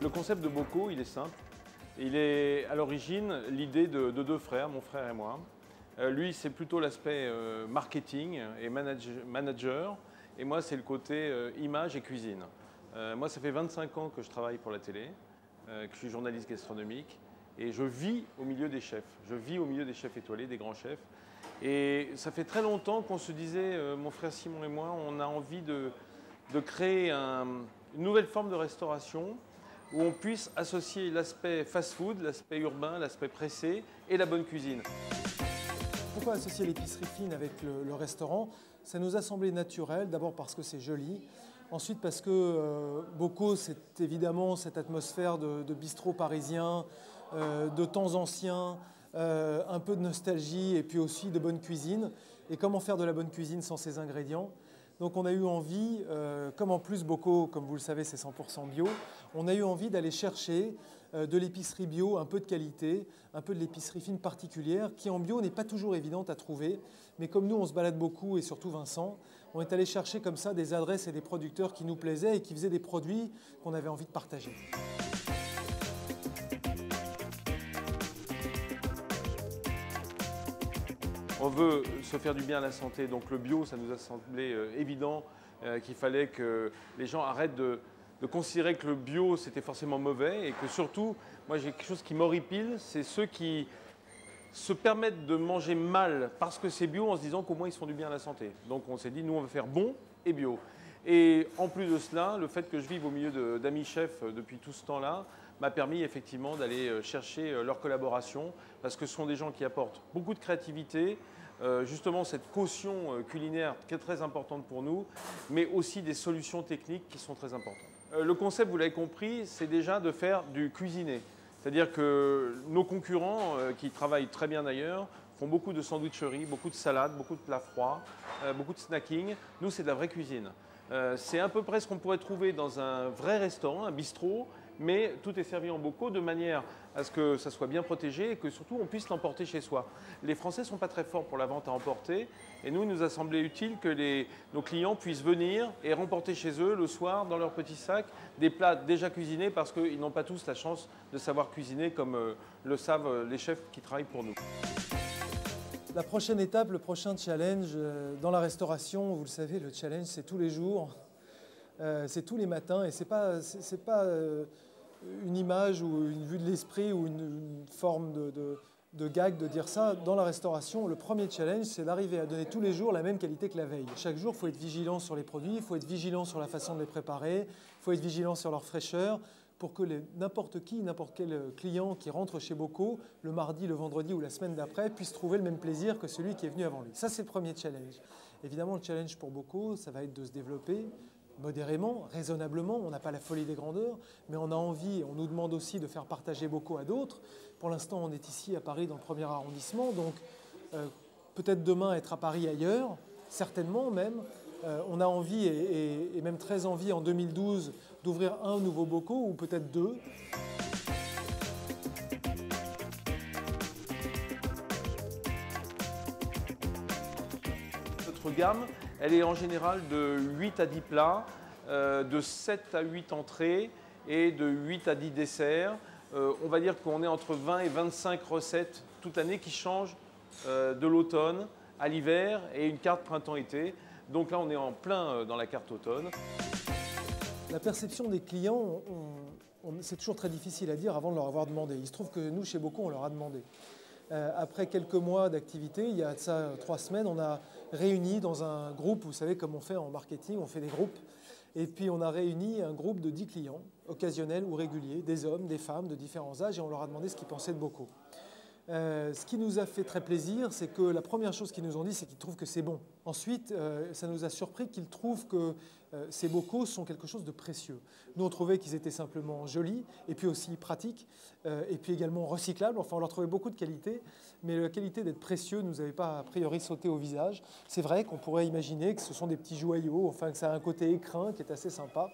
Le concept de Bocaux, il est simple. Il est à l'origine l'idée de deux frères, mon frère et moi. Lui, c'est plutôt l'aspect marketing et manager. Et moi, c'est le côté image et cuisine. Moi, ça fait 25 ans que je travaille pour la télé, que je suis journaliste gastronomique. Et je vis au milieu des chefs. Je vis au milieu des chefs étoilés, des grands chefs. Et ça fait très longtemps qu'on se disait, mon frère Simon et moi, on a envie de créer une nouvelle forme de restauration où on puisse associer l'aspect fast-food, l'aspect urbain, l'aspect pressé et la bonne cuisine. Pourquoi associer l'épicerie fine avec le restaurant? Ça nous a semblé naturel, d'abord parce que c'est joli, ensuite parce que Bocaux, c'est évidemment cette atmosphère de bistrot parisien, de temps anciens, un peu de nostalgie et puis aussi de bonne cuisine. Et comment faire de la bonne cuisine sans ces ingrédients? Donc on a eu envie, comme en plus Bocaux, comme vous le savez, c'est 100% bio, on a eu envie d'aller chercher de l'épicerie bio, un peu de qualité, un peu de l'épicerie fine particulière, qui en bio n'est pas toujours évidente à trouver. Mais comme nous, on se balade beaucoup, et surtout Vincent, on est allé chercher comme ça des adresses et des producteurs qui nous plaisaient et qui faisaient des produits qu'on avait envie de partager. On veut se faire du bien à la santé, donc le bio, ça nous a semblé évident qu'il fallait que les gens arrêtent de considérer que le bio, c'était forcément mauvais et que surtout, moi j'ai quelque chose qui m'horripile, c'est ceux qui se permettent de manger mal parce que c'est bio en se disant qu'au moins ils se font du bien à la santé. Donc on s'est dit, nous on va faire bon et bio. Et en plus de cela, le fait que je vive au milieu d'amis chefs depuis tout ce temps-là m'a permis effectivement d'aller chercher leur collaboration parce que ce sont des gens qui apportent beaucoup de créativité, justement cette caution culinaire qui est très importante pour nous, mais aussi des solutions techniques qui sont très importantes. Le concept, vous l'avez compris, c'est déjà de faire du cuisiné. C'est-à-dire que nos concurrents, qui travaillent très bien d'ailleurs, font beaucoup de sandwicheries, beaucoup de salades, beaucoup de plats froids, beaucoup de snacking. Nous, c'est de la vraie cuisine. C'est à peu près ce qu'on pourrait trouver dans un vrai restaurant, un bistrot, mais tout est servi en bocaux de manière à ce que ça soit bien protégé et que surtout on puisse l'emporter chez soi. Les Français ne sont pas très forts pour la vente à emporter et nous, il nous a semblé utile que nos clients puissent venir et remporter chez eux le soir dans leur petit sac des plats déjà cuisinés parce qu'ils n'ont pas tous la chance de savoir cuisiner comme le savent les chefs qui travaillent pour nous. La prochaine étape, le prochain challenge dans la restauration, vous le savez, le challenge c'est tous les jours, c'est tous les matins et c'est pas une image ou une vue de l'esprit ou une forme de gag de dire ça. Dans la restauration, le premier challenge c'est d'arriver à donner tous les jours la même qualité que la veille. Chaque jour, il faut être vigilant sur les produits, il faut être vigilant sur la façon de les préparer, il faut être vigilant sur leur fraîcheur, pour que n'importe qui, n'importe quel client qui rentre chez Bocaux, le mardi, le vendredi ou la semaine d'après, puisse trouver le même plaisir que celui qui est venu avant lui. Ça, c'est le premier challenge. Évidemment, le challenge pour Bocaux, ça va être de se développer modérément, raisonnablement. On n'a pas la folie des grandeurs, mais on a envie, on nous demande aussi de faire partager Bocaux à d'autres. Pour l'instant, on est ici à Paris, dans le 1er arrondissement, donc peut-être demain être à Paris ailleurs, certainement même. On a envie, et même très envie en 2012, d'ouvrir un nouveau Bocaux, ou peut-être deux. Notre gamme, elle est en général de 8 à 10 plats, de 7 à 8 entrées et de 8 à 10 desserts. On va dire qu'on est entre 20 et 25 recettes toute l'année qui changent de l'automne à l'hiver et une carte printemps-été. Donc là, on est en plein dans la carte automne. La perception des clients, c'est toujours très difficile à dire avant de leur avoir demandé. Il se trouve que nous, chez Bocaux, on leur a demandé. Après quelques mois d'activité, il y a de ça 3 semaines, on a réuni dans un groupe, vous savez comme on fait en marketing, on fait des groupes. Et puis on a réuni un groupe de 10 clients, occasionnels ou réguliers, des hommes, des femmes de différents âges, et on leur a demandé ce qu'ils pensaient de Bocaux. Ce qui nous a fait très plaisir, c'est que la première chose qu'ils nous ont dit, c'est qu'ils trouvent que c'est bon. Ensuite, ça nous a surpris qu'ils trouvent que ces bocaux sont quelque chose de précieux. Nous, on trouvait qu'ils étaient simplement jolis, et puis aussi pratiques, et puis également recyclables. Enfin, on leur trouvait beaucoup de qualité, mais la qualité d'être précieux ne nous avait pas a priori sauté au visage. C'est vrai qu'on pourrait imaginer que ce sont des petits joyaux, enfin que ça a un côté écrin qui est assez sympa.